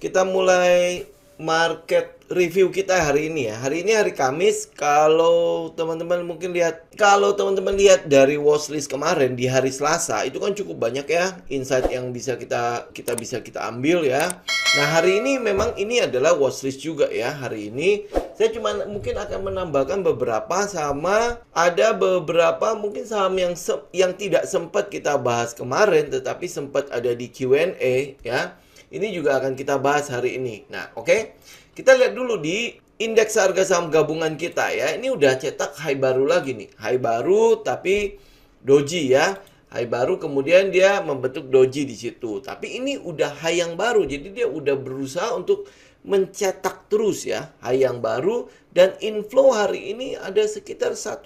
kita mulai market review kita hari ini ya. Hari ini hari Kamis. Kalau teman-teman lihat dari watchlist kemarin di hari Selasa, itu kan cukup banyak ya insight yang bisa kita ambil ya. Nah, hari ini memang ini adalah watchlist juga ya. Hari ini saya cuma mungkin akan menambahkan beberapa, sama ada beberapa mungkin saham yang tidak sempat kita bahas kemarin tetapi sempat ada di Q&A ya. Ini juga akan kita bahas hari ini. Nah, oke. Kita lihat dulu di indeks harga saham gabungan kita ya. Ini udah cetak high baru lagi nih. High baru tapi doji ya. High baru kemudian dia membentuk doji di situ. Tapi ini udah high yang baru. Jadi dia udah berusaha untuk mencetak terus ya high yang baru, dan inflow hari ini ada sekitar 1,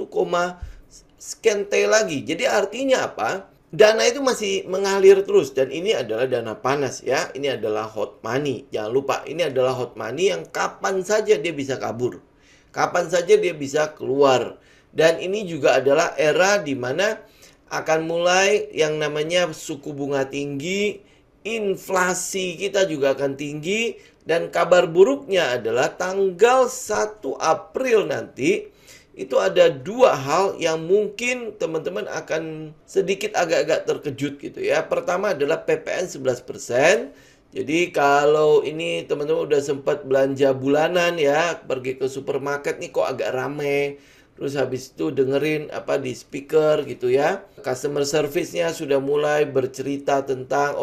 sekian T lagi. Jadi artinya apa? Dana itu masih mengalir terus, dan ini adalah dana panas ya. Ini adalah hot money. Jangan lupa, ini adalah hot money yang kapan saja dia bisa kabur. Kapan saja dia bisa keluar. Dan ini juga adalah era di mana akan mulai yang namanya suku bunga tinggi, inflasi kita juga akan tinggi, dan kabar buruknya adalah tanggal 1 April nanti itu ada dua hal yang mungkin teman-teman akan sedikit agak-agak terkejut gitu ya. Pertama adalah PPN 11%. Jadi kalau ini teman-teman udah sempat belanja bulanan ya, pergi ke supermarket nih kok agak rame. Terus habis itu dengerin apa di speaker gitu ya. Customer service-nya sudah mulai bercerita tentang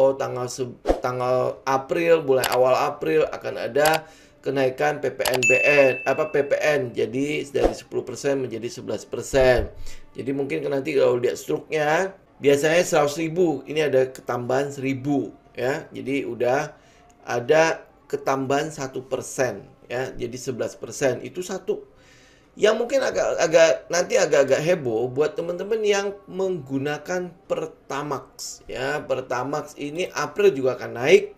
tanggal April, mulai awal April akan ada kenaikan PPN jadi dari 10% menjadi 11%. Jadi mungkin nanti kalau lihat struknya biasanya 100.000, ini ada ketambahan 1.000 ya. Jadi udah ada ketambahan 1% ya. Jadi 11%. Itu satu yang mungkin agak-agak heboh buat teman-teman yang menggunakan Pertamax ya. Pertamax ini April juga akan naik.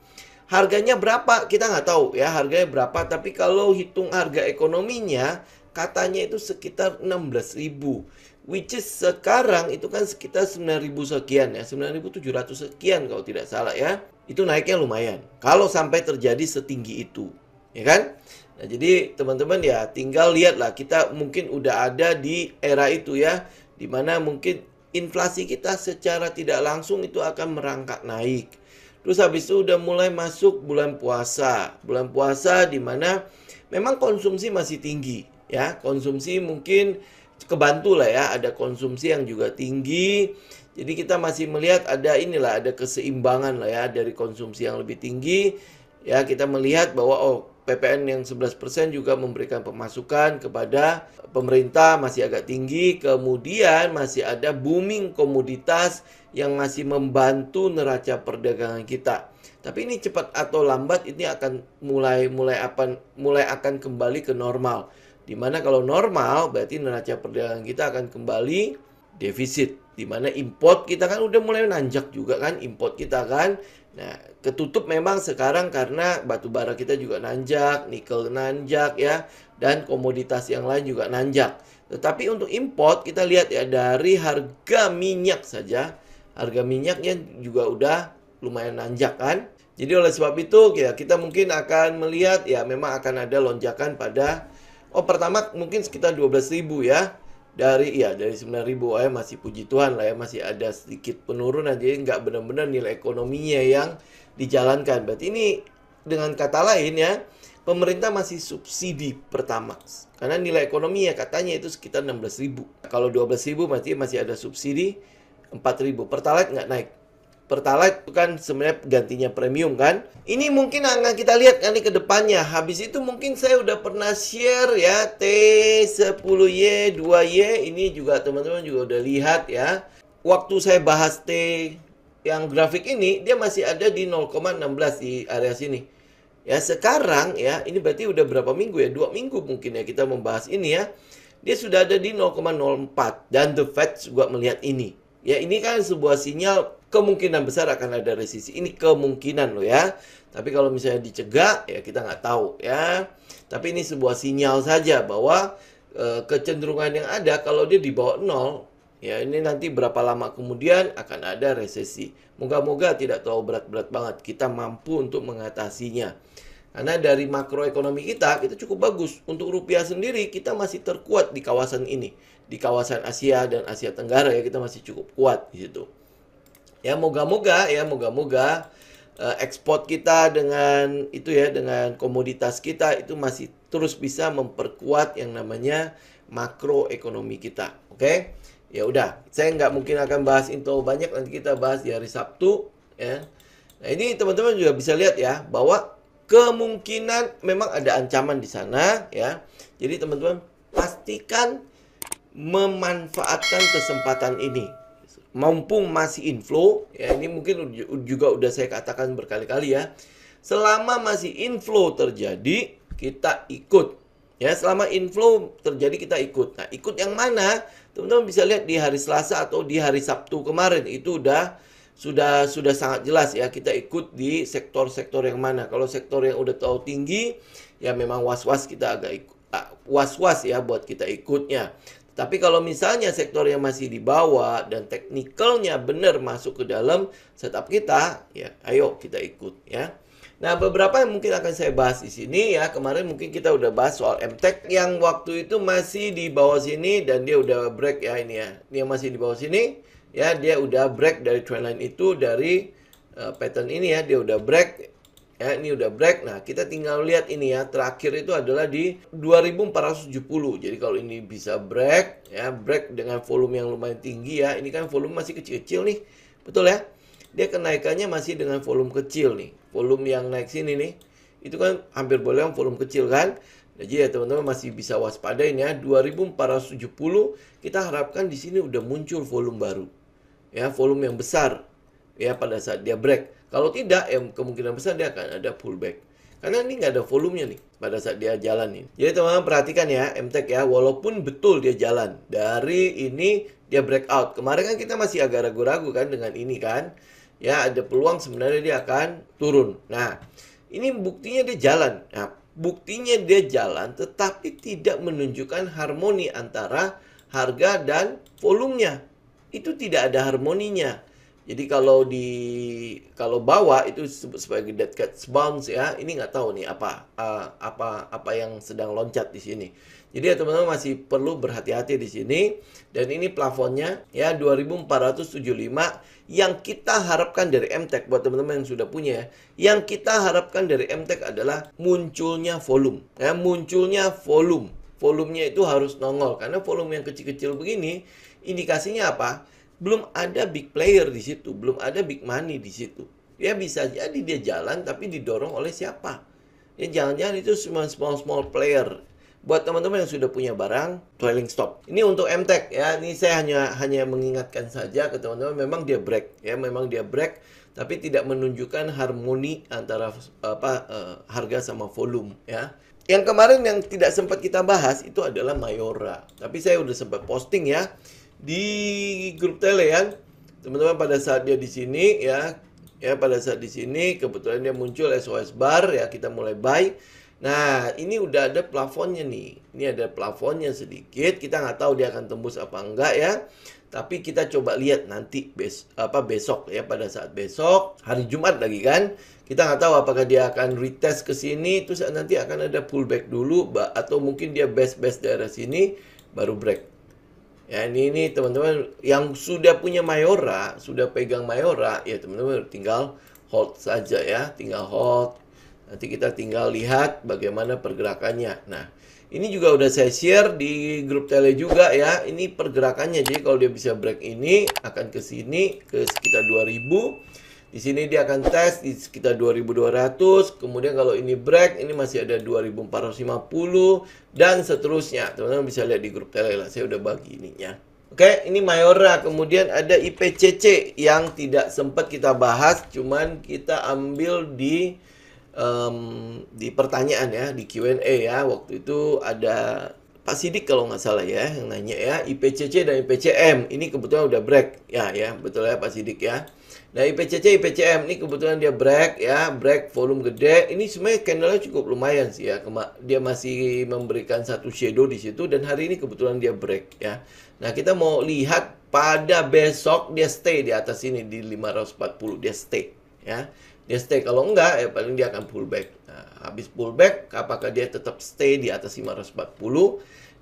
Harganya berapa? Kita nggak tahu ya harganya berapa. Tapi kalau hitung harga ekonominya, katanya itu sekitar 16.000. Which is sekarang itu kan sekitar 9.000 sekian ya. 9.700 sekian kalau tidak salah ya. Itu naiknya lumayan. Kalau sampai terjadi setinggi itu. Ya kan? Nah, jadi teman-teman ya tinggal lihatlah. Kita mungkin udah ada di era itu ya. Dimana mungkin inflasi kita secara tidak langsung itu akan merangkak naik. Terus habis itu udah mulai masuk bulan puasa. Bulan puasa di mana memang konsumsi masih tinggi ya. Konsumsi mungkin kebantu lah ya, ada konsumsi yang juga tinggi. Jadi kita masih melihat ada keseimbangan lah ya dari konsumsi yang lebih tinggi. Ya, kita melihat bahwa PPN yang 11% juga memberikan pemasukan kepada pemerintah masih agak tinggi. Kemudian masih ada booming komoditas yang masih membantu neraca perdagangan kita. Tapi ini cepat atau lambat ini akan mulai akan kembali ke normal. Dimana kalau normal berarti neraca perdagangan kita akan kembali defisit. Dimana import kita kan udah mulai nanjak juga kan, import kita kan. Nah, ketutup memang sekarang karena batu bara kita juga nanjak, nikel nanjak ya, dan komoditas yang lain juga nanjak. Tetapi untuk import kita lihat ya, dari harga minyak saja, harga minyaknya juga udah lumayan nanjak kan. Jadi oleh sebab itu ya kita mungkin akan melihat ya memang akan ada lonjakan pada pertama mungkin sekitar 12.000 ya. Dari 9.000 ya, masih puji Tuhan lah ya, masih ada sedikit penurunan. Jadi nggak benar-benar nilai ekonominya yang dijalankan. Berarti ini dengan kata lain ya, pemerintah masih subsidi Pertamax. Karena nilai ekonominya katanya itu sekitar 16.000. Kalau 12.000 berarti masih ada subsidi 4.000. Pertalite nggak naik. Pertalite itu kan sebenarnya gantinya premium kan. Ini mungkin akan kita lihat kali ke depannya. Habis itu mungkin saya udah pernah share ya T10Y, 2Y. Ini juga teman-teman juga udah lihat ya. Waktu saya bahas T yang grafik ini, dia masih ada di 0,16 di area sini. Ya sekarang ya, ini berarti udah berapa minggu ya? 2 minggu mungkin ya kita membahas ini ya. Dia sudah ada di 0,04. Dan The Fed juga melihat ini. Ya ini kan sebuah sinyal kemungkinan besar akan ada resesi. Ini kemungkinan loh ya. Tapi kalau misalnya dicegah ya kita nggak tahu ya. Tapi ini sebuah sinyal saja bahwa kecenderungan yang ada kalau dia di bawah 0 Ya, ini nanti berapa lama kemudian akan ada resesi. Moga-moga tidak terlalu berat-berat banget. Kita mampu untuk mengatasinya. Karena dari makroekonomi kita cukup bagus. Untuk rupiah sendiri, kita masih terkuat di kawasan ini. Di kawasan Asia dan Asia Tenggara ya, kita masih cukup kuat di situ. Ya, moga-moga ekspor kita dengan itu ya, dengan komoditas kita itu masih terus bisa memperkuat yang namanya makroekonomi kita. Oke? Ya udah, saya nggak mungkin akan bahas itu banyak, nanti kita bahas di hari Sabtu ya. Nah, ini teman-teman juga bisa lihat ya bahwa kemungkinan memang ada ancaman di sana ya. Jadi teman-teman pastikan memanfaatkan kesempatan ini. Mumpung masih inflow, ya ini mungkin juga udah saya katakan berkali-kali ya. Selama masih inflow terjadi, kita ikut. Ya, selama inflow terjadi kita ikut. Nah, ikut yang mana? Teman-teman bisa lihat di hari Selasa atau di hari Sabtu kemarin itu sudah sangat jelas ya, kita ikut di sektor-sektor yang mana. Kalau sektor yang udah terlalu tinggi, ya memang was-was kita agak was-was ya buat kita ikutnya. Tapi kalau misalnya sektor yang masih di bawah dan teknikalnya benar masuk ke dalam setup kita, ya ayo kita ikut ya. Nah, beberapa yang mungkin akan saya bahas di sini ya. Kemarin mungkin kita udah bahas soal MTEK yang waktu itu masih di bawah sini dan dia udah break ya ini ya. Dia masih di bawah sini ya, dia udah break dari trendline itu, dari pattern ini ya, dia udah break. Ya, ini udah break. Nah, kita tinggal lihat ini ya. Terakhir itu adalah di 2470. Jadi kalau ini bisa break ya, break dengan volume yang lumayan tinggi ya. Ini kan volume masih kecil-kecil nih. Betul ya? Dia kenaikannya masih dengan volume kecil nih. Volume yang naik sini nih. Itu kan hampir boleh volume kecil kan? Jadi ya teman-teman masih bisa waspadain ya. 2470 kita harapkan di sini udah muncul volume baru. Ya, volume yang besar ya pada saat dia break. Kalau tidak, ya kemungkinan besar dia akan ada pullback. Karena ini nggak ada volumenya nih pada saat dia jalan nih. Jadi teman-teman perhatikan ya, MTEK ya, walaupun betul dia jalan. Dari ini dia breakout. Kemarin kan kita masih agak ragu-ragu kan dengan ini kan. Ya, ada peluang sebenarnya dia akan turun. Nah, ini buktinya dia jalan. Nah, buktinya dia jalan tetapi tidak menunjukkan harmoni antara harga dan volumenya. Itu tidak ada harmoninya. Jadi kalau bawah itu sebagai dead cat bounce ya, ini nggak tahu nih apa yang sedang loncat di sini. Jadi ya teman-teman masih perlu berhati-hati di sini. Dan ini plafonnya ya 2475 yang kita harapkan dari MTEK buat teman-teman yang sudah punya ya. Yang kita harapkan dari MTEK adalah munculnya volume. Ya, munculnya volume. Volumenya itu harus nongol karena volume yang kecil-kecil begini indikasinya apa? Belum ada big player di situ, belum ada big money di situ. Ya bisa jadi dia jalan tapi didorong oleh siapa? Ya jangan-jangan itu cuma small player. Buat teman-teman yang sudah punya barang, trailing stop. Ini untuk MTEK ya. Ini saya hanya mengingatkan saja ke teman-teman, memang dia break ya, memang dia break tapi tidak menunjukkan harmoni antara harga sama volume ya. Yang kemarin yang tidak sempat kita bahas itu adalah Mayora. Tapi saya udah sempat posting ya di grup Telegram, teman-teman pada saat dia di sini ya pada saat di sini kebetulan dia muncul SOS bar ya, kita mulai buy. Nah, ini udah ada plafonnya nih. Ini ada plafonnya sedikit. Kita nggak tahu dia akan tembus apa enggak ya. Tapi kita coba lihat nanti besok ya, pada saat besok hari Jumat lagi kan. Kita nggak tahu apakah dia akan retest ke sini terus nanti akan ada pullback dulu atau mungkin dia best daerah sini baru break. Ya, ini teman-teman yang sudah punya Mayora, sudah pegang Mayora, ya teman-teman tinggal hold saja ya, tinggal hold. Nanti kita tinggal lihat bagaimana pergerakannya. Nah, ini juga udah saya share di grup tele juga ya. Ini pergerakannya. Jadi kalau dia bisa break ini akan ke sini ke sekitar 2000. Di sini dia akan tes di sekitar 2200. Kemudian kalau ini break, ini masih ada 2450 dan seterusnya. Teman-teman bisa lihat di grup tele lah. Saya udah bagi ininya. Oke, ini Mayora. Kemudian ada IPCC yang tidak sempat kita bahas, cuman kita ambil di pertanyaan ya, di Q&A ya. Waktu itu ada Pak Sidik kalau nggak salah ya yang nanya ya, IPCC dan IPCM. Ini kebetulan udah break ya, betul ya Pak Sidik ya. Nah, IPCC, IPCM ini kebetulan dia break ya, break volume gede. Ini sebenarnya candlenya cukup lumayan sih ya. Dia masih memberikan satu shadow di situ dan hari ini kebetulan dia break ya. Nah, kita mau lihat pada besok dia stay di atas ini di 540, dia stay ya. Dia stay, kalau enggak ya paling dia akan pullback. Nah, habis pullback apakah dia tetap stay di atas 540?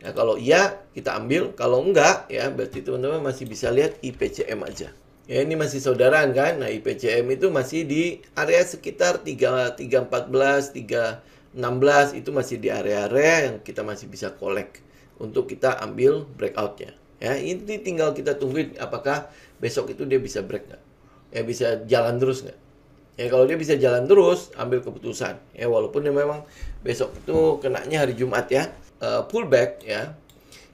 Ya kalau iya kita ambil, kalau enggak ya berarti teman-teman masih bisa lihat IPCM aja. Ya ini masih saudaraan kan. Nah, IPCM itu masih di area sekitar 314, 316, itu masih di area-area yang kita masih bisa collect untuk kita ambil breakoutnya. Ya, ini tinggal kita tungguin apakah besok itu dia bisa break nggak. Ya bisa jalan terus nggak. Ya kalau dia bisa jalan terus, ambil keputusan. Ya walaupun dia memang besok itu kenanya hari Jumat ya, pullback ya.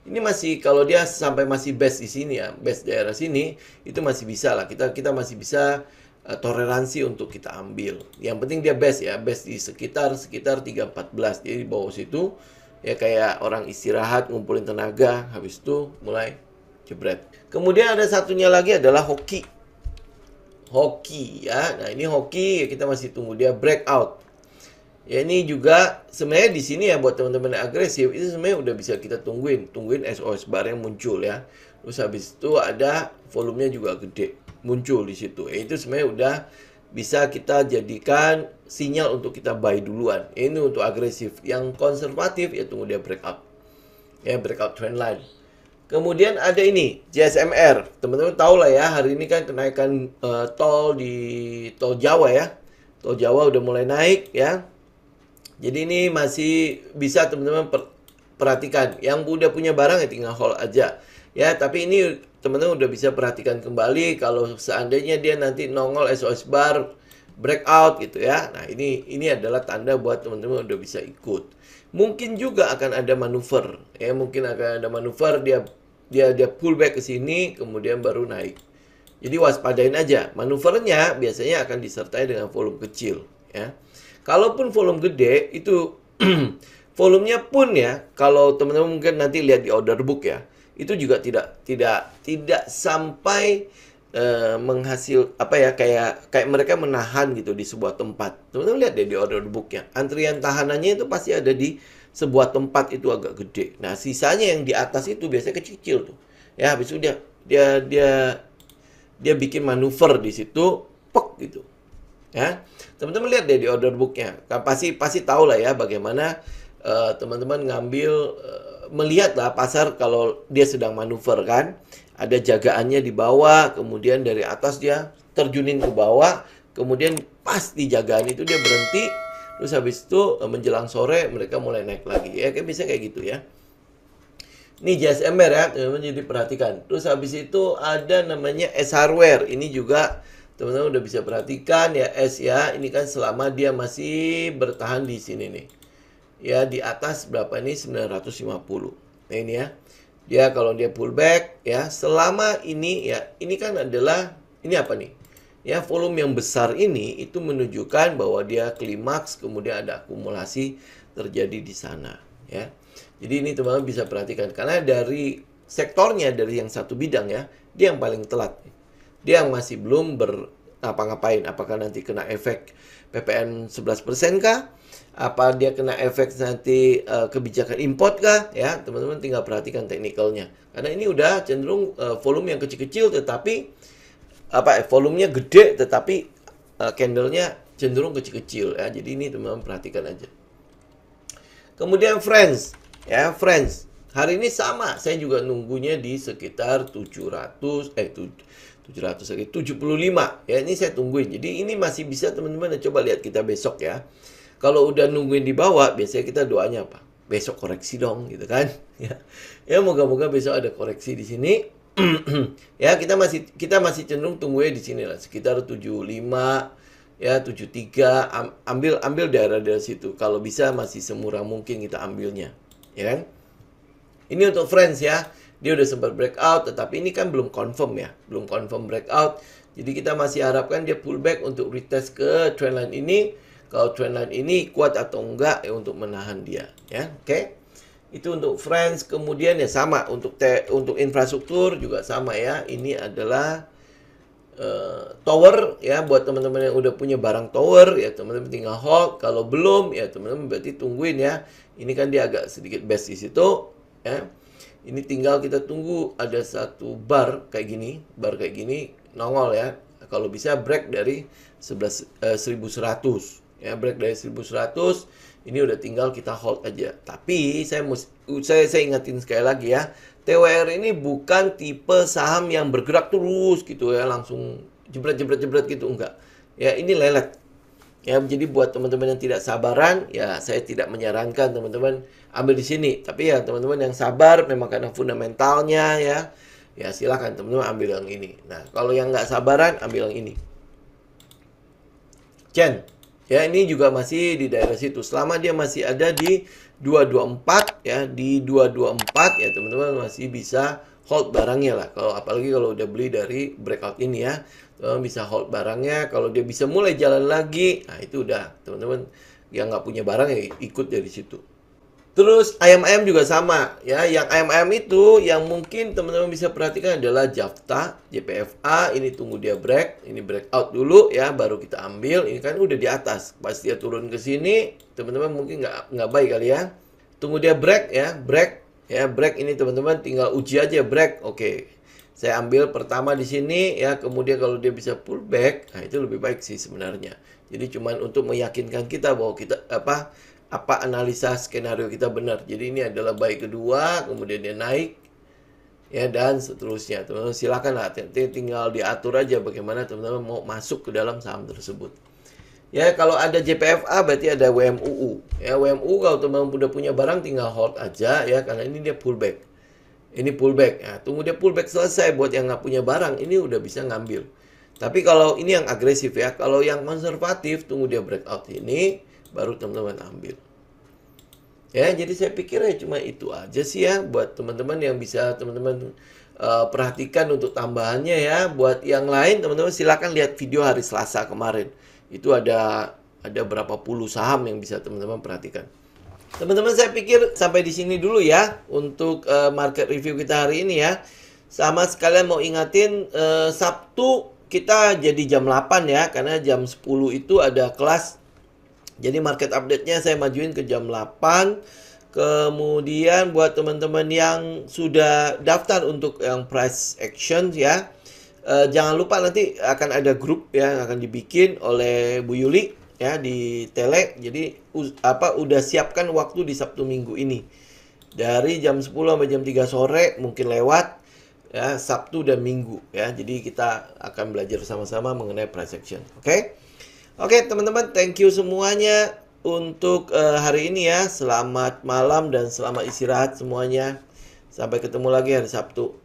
Ini masih, kalau dia sampai masih base di sini ya, base daerah sini, itu masih bisa lah. Kita masih bisa toleransi untuk kita ambil. Yang penting dia base ya, base di sekitar 314. Jadi di bawah situ ya kayak orang istirahat, ngumpulin tenaga, habis itu mulai jebret. Kemudian ada satunya lagi adalah hoki. Hoki ya. Nah, ini hoki kita masih tunggu dia breakout. Ya ini juga sebenarnya di sini ya buat teman-teman yang agresif itu sebenarnya udah bisa kita tungguin SOS bar yang muncul ya. Terus habis itu ada volumenya juga gede muncul di situ. Itu sebenarnya udah bisa kita jadikan sinyal untuk kita buy duluan. Ini untuk agresif. Yang konservatif ya tunggu dia breakout. Ya breakout trendline. Kemudian ada ini JSMR. Teman-teman tahu lah ya, hari ini kan kenaikan tol di tol Jawa ya. Tol Jawa udah mulai naik ya. Jadi ini masih bisa teman-teman perhatikan. Yang udah punya barang ya tinggal hold aja. Ya, tapi ini teman-teman udah bisa perhatikan kembali kalau seandainya dia nanti nongol SOS bar breakout gitu ya. Nah, ini adalah tanda buat teman-teman udah bisa ikut. Mungkin juga akan ada manuver. Ya, mungkin akan ada manuver dia pullback ke sini kemudian baru naik. Jadi waspadain aja. Manuvernya biasanya akan disertai dengan volume kecil ya. Kalaupun volume gede itu volumenya pun ya, kalau teman-teman mungkin nanti lihat di order book ya, itu juga tidak sampai menghasil apa ya, kayak mereka menahan gitu di sebuah tempat. Teman-teman lihat deh di order booknya, antrian tahanannya itu pasti ada di sebuah tempat itu agak gede. Nah, sisanya yang di atas itu biasanya kecil tuh. Ya, habis itu dia bikin manuver di situ, pek gitu. Ya, teman-teman lihat deh di order booknya, kan pasti tahu lah ya bagaimana teman-teman ngambil melihat lah pasar kalau dia sedang manuver kan, ada jagaannya di bawah, kemudian dari atas dia terjunin ke bawah, kemudian pas di jagaan itu dia berhenti, terus habis itu menjelang sore mereka mulai naik lagi ya, kayak bisa kayak gitu ya. Ini JSMR ya, teman-teman jadi perhatikan. Terus habis itu ada namanya S Hardware, ini juga teman-teman udah bisa perhatikan ya S ya, ini kan selama dia masih bertahan di sini nih. Ya di atas berapa ini 950. Nah ini ya. Dia kalau dia pullback ya, selama ini ya, ini kan adalah ini apa nih? Ya volume yang besar ini itu menunjukkan bahwa dia klimaks kemudian ada akumulasi terjadi di sana ya. Jadi ini teman-teman bisa perhatikan karena dari sektornya dari yang satu bidang ya, dia yang paling telat. Dia yang masih belum ngapa-ngapain. Apakah nanti kena efek PPN 11% kah? Apa dia kena efek nanti kebijakan import kah? Ya, teman-teman tinggal perhatikan teknikalnya. Karena ini udah cenderung volume yang kecil-kecil tetapi volumenya gede tetapi candle-nya cenderung kecil-kecil ya. Jadi ini teman-teman perhatikan aja. Kemudian Friends, ya Friends. Hari ini sama, saya juga nunggunya di sekitar 775 ya, ini saya tungguin. Jadi ini masih bisa teman-teman coba lihat kita besok ya. Kalau udah nungguin di bawah, biasanya kita doanya apa? Besok koreksi dong gitu kan. Ya moga-moga besok ada koreksi di sini. Ya kita masih cenderung tunggunya di sini lah, sekitar 75 ya 73, ambil daerah-daerah situ. Kalau bisa masih semurah mungkin kita ambilnya, ya kan? Ini untuk Friends ya. Dia udah sempat breakout, tetapi ini kan belum confirm ya. Belum confirm breakout. Jadi kita masih harapkan dia pullback untuk retest ke trendline ini. Kalau trendline ini kuat atau enggak ya untuk menahan dia. Ya, oke. Itu untuk Friends. Kemudian ya sama. Untuk infrastruktur juga sama ya. Ini adalah tower ya. Buat teman-teman yang udah punya barang tower ya, teman-teman tinggal hold. Kalau belum ya teman-teman berarti tungguin ya. Ini kan dia agak sedikit best di situ. Ya. Ini tinggal kita tunggu ada satu bar kayak gini nongol ya. Kalau bisa break dari 1100 ya, break dari 1100 ini udah tinggal kita hold aja. Tapi saya ingatin sekali lagi ya, TWR ini bukan tipe saham yang bergerak terus gitu ya, langsung jebret gitu, enggak. Ya, ini lelet. Ya, jadi buat teman-teman yang tidak sabaran, ya saya tidak menyarankan teman-teman ambil di sini. Tapi ya teman-teman yang sabar, memang karena fundamentalnya ya silakan teman-teman ambil yang ini. Nah, kalau yang nggak sabaran, ambil yang ini. Chen, ya ini juga masih di daerah situ. Selama dia masih ada di 224 ya, di 224 ya teman-teman masih bisa hold barangnya lah. Apalagi kalau udah beli dari breakout ini ya, teman-teman bisa hold barangnya. Kalau dia bisa mulai jalan lagi, nah itu udah teman-teman yang nggak punya barang ya ikut dari situ. Terus ayam-ayam juga sama ya. Yang ayam-ayam itu yang mungkin teman-teman bisa perhatikan adalah Jafta, JPFA. Ini tunggu dia break, ini breakout dulu ya, baru kita ambil. Ini kan udah di atas. Pas dia turun ke sini, teman-teman mungkin nggak baik kali ya. Tunggu dia break ya, break ini teman-teman tinggal uji aja break. Oke. Saya ambil pertama di sini ya, kemudian kalau dia bisa pullback, nah itu lebih baik sih sebenarnya. Jadi cuman untuk meyakinkan kita bahwa kita apa analisa skenario kita benar. Jadi ini adalah buy kedua, kemudian dia naik ya, dan seterusnya. Teman-teman silakan lah, tinggal diatur aja bagaimana teman-teman mau masuk ke dalam saham tersebut. Ya, kalau ada JPFA berarti ada WMUU. Ya, WMUU kalau teman-teman udah punya barang tinggal hold aja ya, karena ini dia pullback. Ini pullback. Ya, tunggu dia pullback selesai. Buat yang nggak punya barang, ini udah bisa ngambil. Tapi kalau ini yang agresif ya, kalau yang konservatif, tunggu dia breakout ini, baru teman-teman ambil. Ya, jadi saya pikir ya cuma itu aja sih ya buat teman-teman yang bisa teman-teman perhatikan untuk tambahannya ya. Buat yang lain teman-teman silakan lihat video hari Selasa kemarin. Itu ada berapa puluh saham yang bisa teman-teman perhatikan. Teman-teman saya pikir sampai di sini dulu ya untuk market review kita hari ini ya. Sama sekalian mau ingatin Sabtu kita jadi jam 8 ya, karena jam 10 itu ada kelas. Jadi market update-nya saya majuin ke jam 8. Kemudian buat teman-teman yang sudah daftar untuk yang price action ya, jangan lupa nanti akan ada grup yang akan dibikin oleh Bu Yuli ya di Tele. Jadi udah siapkan waktu di Sabtu Minggu ini. Dari jam 10 sampai jam 3 sore mungkin lewat ya, Sabtu dan Minggu ya. Jadi kita akan belajar sama-sama mengenai price action. Oke? Oke teman-teman, thank you semuanya untuk hari ini ya. Selamat malam dan selamat istirahat semuanya. Sampai ketemu lagi hari Sabtu.